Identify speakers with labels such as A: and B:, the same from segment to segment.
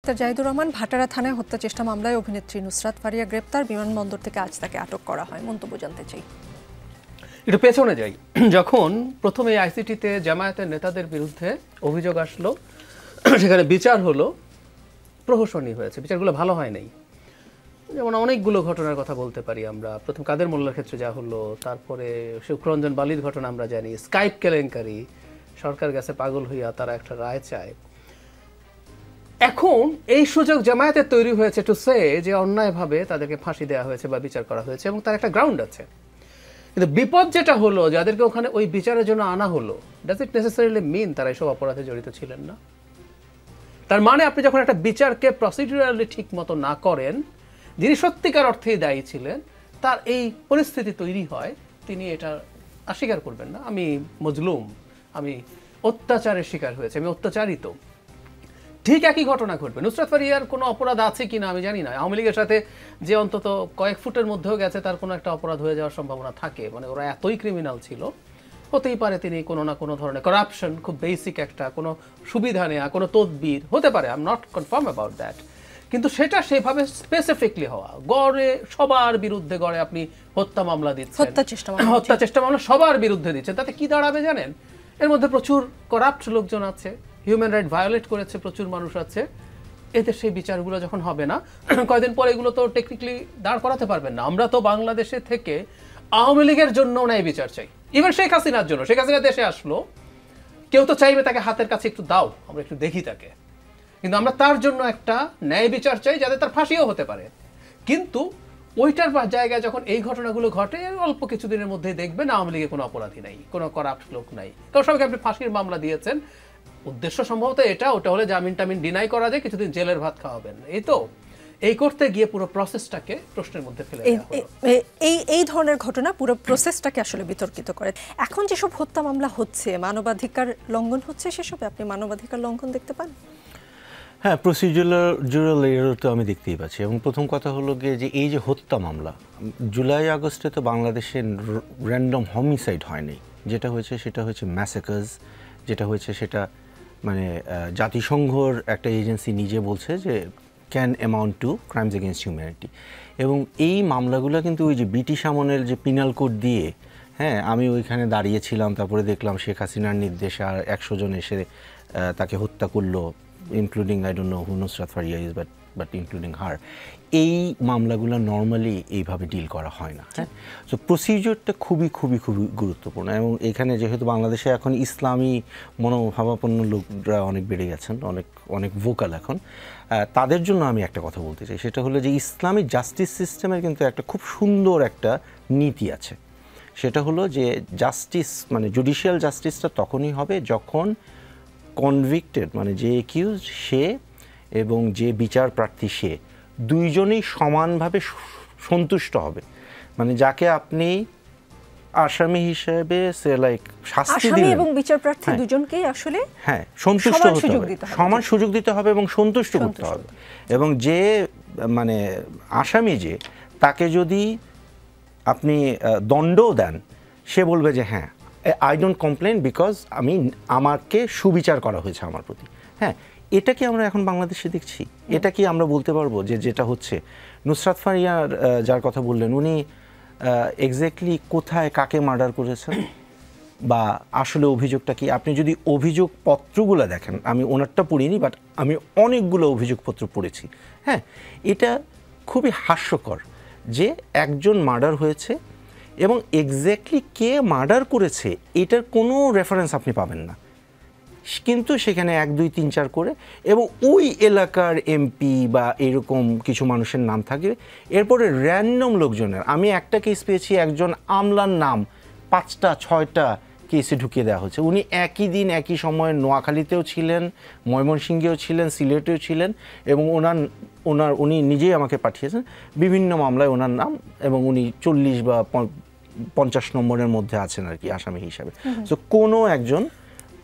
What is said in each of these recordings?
A: Doctor Zahidur Rahman, ভাটারা থানায় হত্যা চেষ্টা মামলায় অভিনেত্রী নুসরাত ফারিয়া গ্রেপ্তার, বিমানবন্দর থেকে আজ তাকে আটক করা হয়। মন্তব্য জানতে চাই।
B: একটু পেছনে যাই। যখন প্রথমে আইসিটিতে জামায়াতের নেতাদের বিরুদ্ধে অভিযোগ আসলো, সেখানে বিচার হলো, প্রহসনী হয়েছে, বিচারগুলো ভালো হয় নাই। যেমন অনেকগুলো ঘটনার কথা বলতে পারি আমরা। প্রথম কাদের মোল্লার ক্ষেত্রে যা হলো, তারপরে শুক্ররঞ্জন বালির ঘটনা আমরা জানি, স্কাইপ কেলেঙ্কারি, সরকার গেছে পাগল হইয়া, তারা একটা রায় চায়। এখন এই সুযোগ জামায়াতের তৈরি হয়েছে টু সে যে অন্যায়ভাবে তাদেরকে ফাঁসি দেওয়া হয়েছে বা বিচার করা হয়েছে এবং তার একটা গ্রাউন্ড আছে। কিন্তু বিপদ যেটা হলো, যাদেরকে ওখানে ওই বিচারের জন্য আনা হলো, ডাজ ইট নেসেসারিলি মিন তারা এইসব অপরাধে জড়িত ছিলেন না? তার মানে আপনি যখন একটা বিচারকে প্রসিডিউরালি ঠিক মতো না করেন, যিনি সত্যিকার অর্থেই দায়ী ছিলেন, তার এই পরিস্থিতি তৈরি হয়, তিনি এটা অস্বীকার করবেন না, আমি মজলুম, আমি অত্যাচারের শিকার হয়েছে, আমি অত্যাচারিত। ঠিক একই ঘটনা ঘটবে। নুসরাত ফারিয়ার কোনো অপরাধ আছে কিনা আমি জানি না। আওয়ামী লীগের সাথে যে অন্তত কয়েক ফুটের মধ্যেও গেছে, তার কোনো একটা অপরাধ হয়ে যাওয়ার সম্ভাবনা থাকে। মানে ওরা এতই ক্রিমিনাল ছিল, হতেই পারে তিনি কোনো না কোনো ধরনের করাপশন, খুব বেসিক একটা কোনো সুবিধা নেওয়া, কোনো তদবির হতে পারে। I am not confirm about that. কিন্তু সেটা সেভাবে স্পেসিফিকলি হওয়া, গড়ে সবার বিরুদ্ধে গড়ে আপনি হত্যা মামলা দিচ্ছেন, হত্যা চেষ্টা মামলা সবার বিরুদ্ধে দিচ্ছেন, তাতে কি দাঁড়াবে জানেন? এর মধ্যে প্রচুর করাপ্ট লোকজন আছে, হিউম্যান রাইট ভায়োলেট করেছে প্রচুর মানুষ আছে। এতে সেই বিচারগুলো যখন হবে না, কয়েকদিন পরে এগুলো তো টেকনিক্যালি দাঁড় করাতে পারবেন না। আমরা তো বাংলাদেশে থেকে আওয়ামী লীগের জন্য ন্যায় বিচার চাই, ইভেন শেখ হাসিনার জন্য। শেখ হাসিনা দেশে আসলো, কেউ তো চাইবে তাকে হাতের কাছে একটু দাও, আমরা একটু দেখি তাকে। কিন্তু আমরা তার জন্য একটা ন্যায় বিচার চাই, যাতে তার ফাঁসিও হতে পারে। কিন্তু ওইটার জায়গায় যখন এই ঘটনাগুলো ঘটে, অল্প কিছুদিনের মধ্যেই দেখবেন আওয়ামী লীগে কোনো অপরাধী নাই, কোনো করাপ্ট লোক নাই। কারণ সবাইকে আপনি ফাঁসির মামলা দিয়েছেন, উদ্দেশ্য সম্ভবত এটা, ওটা হলে জামিন টামিন ডিনাই করা যায়, কিছুদিন জেলের ভাত খাওয়াবেন। এই তো এই করতে গিয়ে পুরো প্রসেসটাকে প্রশ্নের মধ্যে ফেলে দেওয়া হলো।
A: এই ধরনের ঘটনা পুরো প্রসেসটাকে আসলে বিতর্কিত করে। এখন যেসব হত্যা মামলা হচ্ছে, মানবাধিকার লঙ্ঘন হচ্ছে, সেসবে আপনি মানবাধিকার লঙ্ঘন দেখতে পান?
C: হ্যাঁ, প্রসিডিউরাল এরর তো আমি দেখতেই পাচ্ছি। এবং প্রথম কথা হলো গিয়ে যে এই যে হত্যা মামলা, জুলাই আগস্টে তো বাংলাদেশে র্যান্ডম হোমিসাইড হয়নি। যেটা হয়েছে সেটা হচ্ছে ম্যাসাকার্স। যেটা হয়েছে সেটা মানে জাতিসংঘর একটা এজেন্সি নিজে বলছে যে can amount two crimes against humanity. এবং এই মামলাগুলো কিন্তু ওই যে ব্রিটিশ আমলের যে পিনাল কোড দিয়ে, হ্যাঁ, আমি ওইখানে দাঁড়িয়েছিলাম, তারপরে দেখলাম শেখ হাসিনার নির্দেশে আর 100 জন এসে তাকে হত্যা করলো, including I don't know who Nusrat Faria is, but including her. এই মামলাগুলো নর্মালি এইভাবে ডিল করা হয় না। হ্যাঁ, সো প্রসিডিওরটা খুবই খুবই খুবই গুরুত্বপূর্ণ। এবং এখানে যেহেতু বাংলাদেশে এখন ইসলামী মনোভাবাপন্ন লোকরা অনেক বেড়ে গেছেন, অনেক ভোকাল এখন, তাদের জন্য আমি একটা কথা বলতে চাই। সেটা হলো যে ইসলামী জাস্টিস সিস্টেমের কিন্তু একটা খুব সুন্দর একটা নীতি আছে। সেটা হলো যে জাস্টিস মানে জুডিশিয়াল জাস্টিসটা তখনই হবে যখন কনভিক্টেড মানে যে অ্যাকিউজড সে এবং যে বিচার প্রার্থী সে দুইজনেই সমানভাবে সন্তুষ্ট হবে। মানে যাকে আপনি আসামি হিসেবে সে লাইক শাস্তি দিবেন
A: এবং বিচার প্রার্থী দুজনকেই আসলে
C: হ্যাঁ সন্তুষ্ট হতে হবে, সমান সুযোগ দিতে হবে এবং সন্তুষ্ট করতে হবে। এবং যে মানে আসামি যে, তাকে যদি আপনি দণ্ডও দেন, সে বলবে যে হ্যাঁ আই ডোন্ট কমপ্লেন বিকজ আমাকে সুবিচার করা হয়েছে আমার প্রতি। হ্যাঁ, এটা কি আমরা এখন বাংলাদেশে দেখছি? এটা কি আমরা বলতে পারবো যে যেটা হচ্ছে? নুসরাত ফারিয়ার যার কথা বললেন, উনি এক্স্যাক্টলি কোথায় কাকে মার্ডার করেছেন বা আসলে অভিযোগটা কি? আপনি যদি অভিযোগপত্রগুলো দেখেন, আমি ওনারটা পড়িনি, বাট আমি অনেকগুলো অভিযোগপত্র পড়েছি। হ্যাঁ, এটা খুবই হাস্যকর যে একজন মার্ডার হয়েছে এবং এক্স্যাক্টলি কে মার্ডার করেছে এটার কোনো রেফারেন্স আপনি পাবেন না, কিন্তু সেখানে 1, 2, 3, 4 করে এবং ওই এলাকার এমপি বা এরকম কিছু মানুষের নাম থাকে। এরপরে র্যান্ডম লোকজনের, আমি একটা কেস পেয়েছি, একজন আমলার নাম 5টা 6টা কেসে ঢুকিয়ে দেওয়া হচ্ছে। উনি একই দিন একই সময়ে নোয়াখালীতেও ছিলেন, ময়মনসিংহেও ছিলেন, সিলেটেও ছিলেন এবং উনি নিজেই আমাকে পাঠিয়েছেন বিভিন্ন মামলায় ওনার নাম, এবং উনি 40 বা 50 নম্বরের মধ্যে আছেন আর কি আসামি হিসাবে। সো কোনো একজন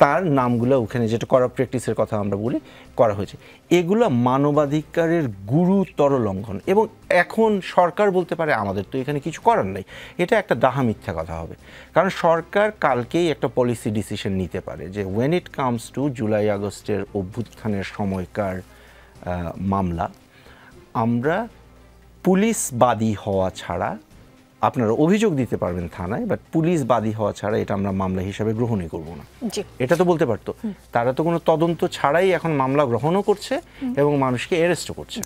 C: তার নামগুলো ওখানে, যেটা করাপ্ট প্র্যাকটিসের কথা আমরা বলি, করা হয়েছে। এগুলো মানবাধিকারের গুরুতর লঙ্ঘন। এবং এখন সরকার বলতে পারে আমাদের তো এখানে কিছু করার নাই, এটা একটা ডাহা মিথ্যা কথা হবে। কারণ সরকার কালকেই একটা পলিসি ডিসিশন নিতে পারে যে when it comes to July আগস্টের অভ্যুত্থানের সময়কার মামলা, আমরা পুলিশ বাদী হওয়া ছাড়া, আপনারা অভিযোগ দিতে পারবেন থানায়, বাট পুলিশ বাদী হওয়া ছাড়া এটা আমরা মামলা হিসাবে গ্রহণই করব না। এটা তো বলতে পারতো। তারা তো কোনো তদন্ত ছাড়াই এখন মামলা গ্রহণও করছে এবং মানুষকে অ্যারেস্টও করছে।